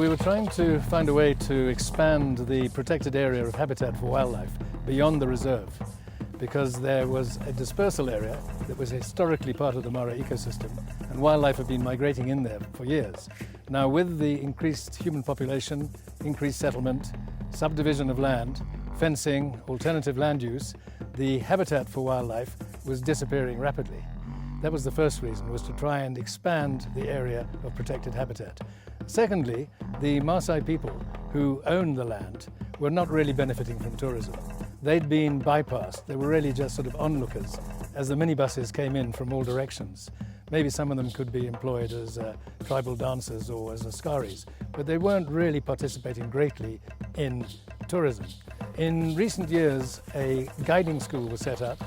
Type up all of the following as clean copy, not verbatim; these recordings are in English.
we were trying to find a way to expand the protected area of habitat for wildlife beyond the reserve, because there was a dispersal area that was historically part of the Mara ecosystem, and wildlife have been migrating in there for years. Now, with the increased human population, increased settlement, subdivision of land, fencing, alternative land use, the habitat for wildlife was disappearing rapidly. That was the first reason, was to try and expand the area of protected habitat. Secondly, the Maasai people who owned the land were not really benefiting from tourism. They'd been bypassed. They were really just sort of onlookers as the minibuses came in from all directions. Maybe some of them could be employed as tribal dancers or as askaris, but they weren't really participating greatly in tourism. In recent years, a guiding school was set up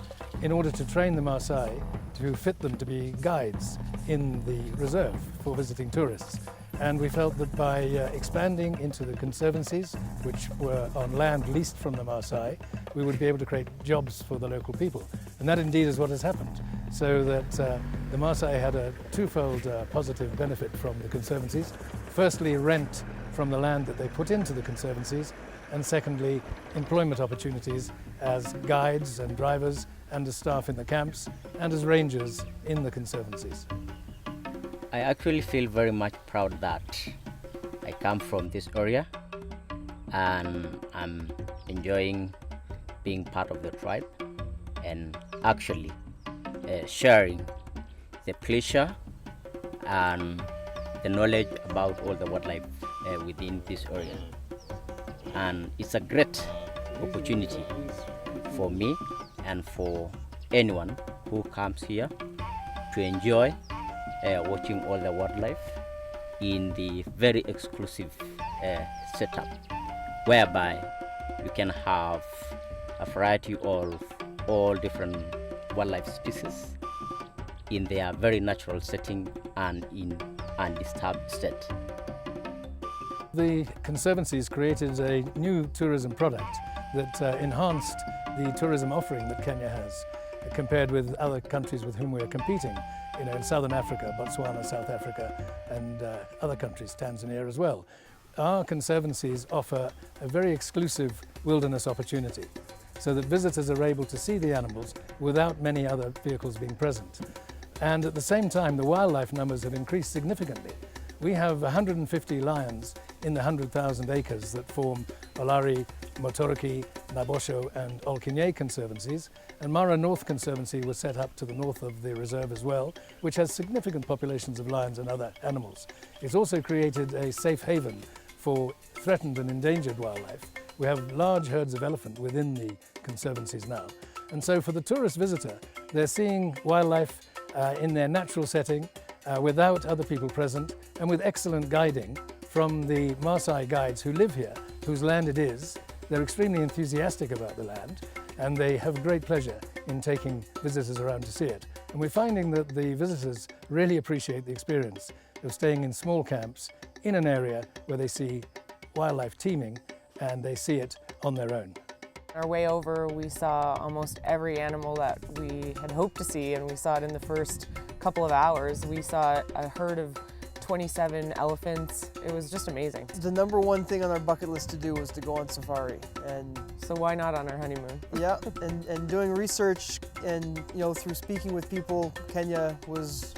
in order to train the Maasai to fit them to be guides in the reserve for visiting tourists. And we felt that by expanding into the conservancies, which were on land leased from the Maasai, we would be able to create jobs for the local people. And that indeed is what has happened. So that the Maasai had a twofold positive benefit from the conservancies. Firstly, rent from the land that they put into the conservancies, and secondly, employment opportunities as guides and drivers and as staff in the camps and as rangers in the conservancies. I actually feel very much proud that I come from this area and I'm enjoying being part of the tribe and actually sharing the pleasure and the knowledge about all the wildlife within this area. And it's a great opportunity for me and for anyone who comes here to enjoy watching all the wildlife in the very exclusive setup, whereby you can have a variety of all different wildlife species in their very natural setting and in undisturbed state. The Conservancies created a new tourism product that enhanced the tourism offering that Kenya has compared with other countries with whom we are competing. You know, in Southern Africa, Botswana, South Africa, and other countries, Tanzania as well. Our conservancies offer a very exclusive wilderness opportunity so that visitors are able to see the animals without many other vehicles being present. And at the same time, the wildlife numbers have increased significantly. We have 150 lions in the 100,000 acres that form Olari, Motoroki, Nabosho and Olkinye conservancies, and Mara North Conservancy was set up to the north of the reserve as well, which has significant populations of lions and other animals. It's also created a safe haven for threatened and endangered wildlife. We have large herds of elephant within the conservancies now. And so for the tourist visitor, they're seeing wildlife in their natural setting, without other people present, and with excellent guiding from the Maasai guides who live here, whose land it is. They're extremely enthusiastic about the land, and they have great pleasure in taking visitors around to see it. And we're finding that the visitors really appreciate the experience of staying in small camps in an area where they see wildlife teeming and they see it on their own. On our way over, we saw almost every animal that we had hoped to see, and we saw it in the first couple of hours. We saw a herd of 27 elephants. It was just amazing. The number one thing on our bucket list to do was to go on safari, and so why not on our honeymoon? Yeah, and doing research and through speaking with people, Kenya was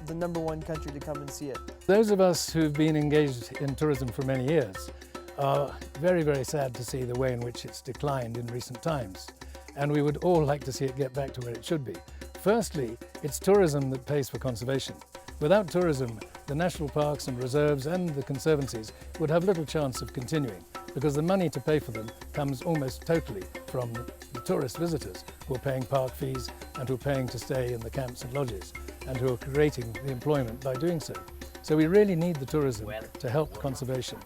the number one country to come and see it. Those of us who've been engaged in tourism for many years are very, very sad to see the way in which it's declined in recent times, and we would all like to see it get back to where it should be. Firstly, it's tourism that pays for conservation. Without tourism, the national parks and reserves and the conservancies would have little chance of continuing, because the money to pay for them comes almost totally from the tourist visitors who are paying park fees and who are paying to stay in the camps and lodges and who are creating the employment by doing so. So we really need the tourism to help conservation.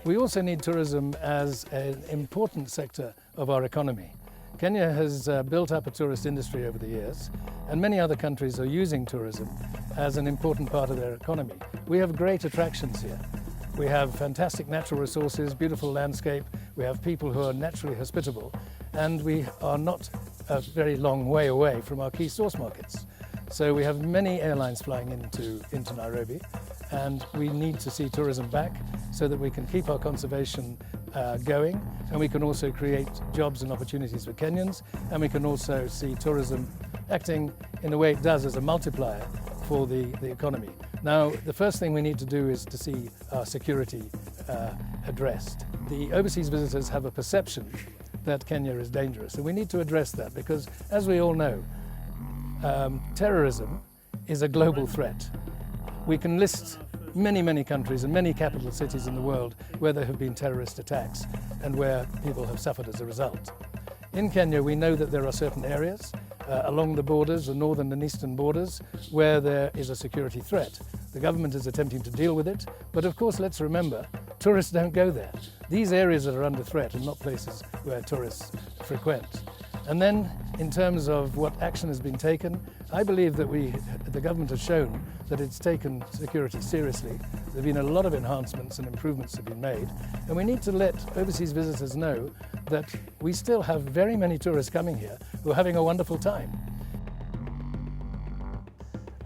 We also need tourism as an important sector of our economy. Kenya has built up a tourist industry over the years, and many other countries are using tourism as an important part of their economy. We have great attractions here. We have fantastic natural resources, beautiful landscape, we have people who are naturally hospitable, and we are not a very long way away from our key source markets. So we have many airlines flying into Nairobi, and we need to see tourism back, so that we can keep our conservation going, and we can also create jobs and opportunities for Kenyans, and we can also see tourism acting in the way it does as a multiplier for the economy. Now, the first thing we need to do is to see our security addressed. The overseas visitors have a perception that Kenya is dangerous, and we need to address that because, as we all know, terrorism is a global threat. We can list many countries and many capital cities in the world where there have been terrorist attacks and where people have suffered as a result. In Kenya, we know that there are certain areas along the borders, the northern and eastern borders, where there is a security threat. The government is attempting to deal with it, but of course, let's remember, tourists don't go there. These areas that are under threat are not places where tourists frequent. And then, in terms of what action has been taken, I believe that the government has shown that it's taken security seriously. There have been a lot of enhancements and improvements that have been made, and we need to let overseas visitors know that we still have very many tourists coming here who are having a wonderful time.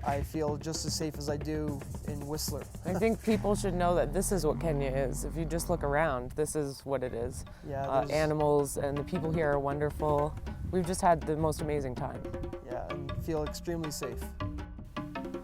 I feel just as safe as I do in Whistler. I think people should know that this is what Kenya is. If you just look around, this is what it is. Yeah, animals and the people here are wonderful. We've just had the most amazing time. Yeah, and feel extremely safe.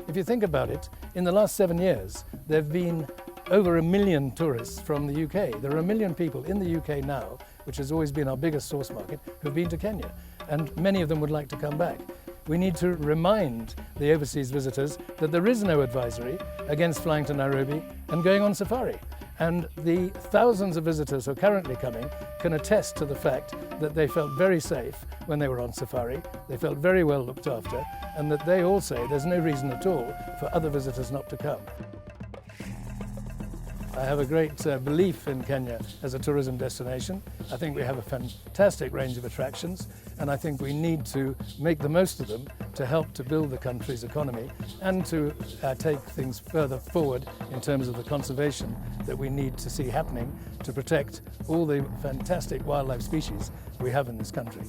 If you think about it, in the last 7 years, there have been over 1 million tourists from the UK. There are 1 million people in the UK now, which has always been our biggest source market, who've been to Kenya, and many of them would like to come back. We need to remind the overseas visitors that there is no advisory against flying to Nairobi and going on safari. And the thousands of visitors who are currently coming can attest to the fact that they felt very safe when they were on safari, they felt very well looked after, and that they all say there's no reason at all for other visitors not to come. I have a great belief in Kenya as a tourism destination. I think we have a fantastic range of attractions, and I think we need to make the most of them to help to build the country's economy and to take things further forward in terms of the conservation that we need to see happening to protect all the fantastic wildlife species we have in this country.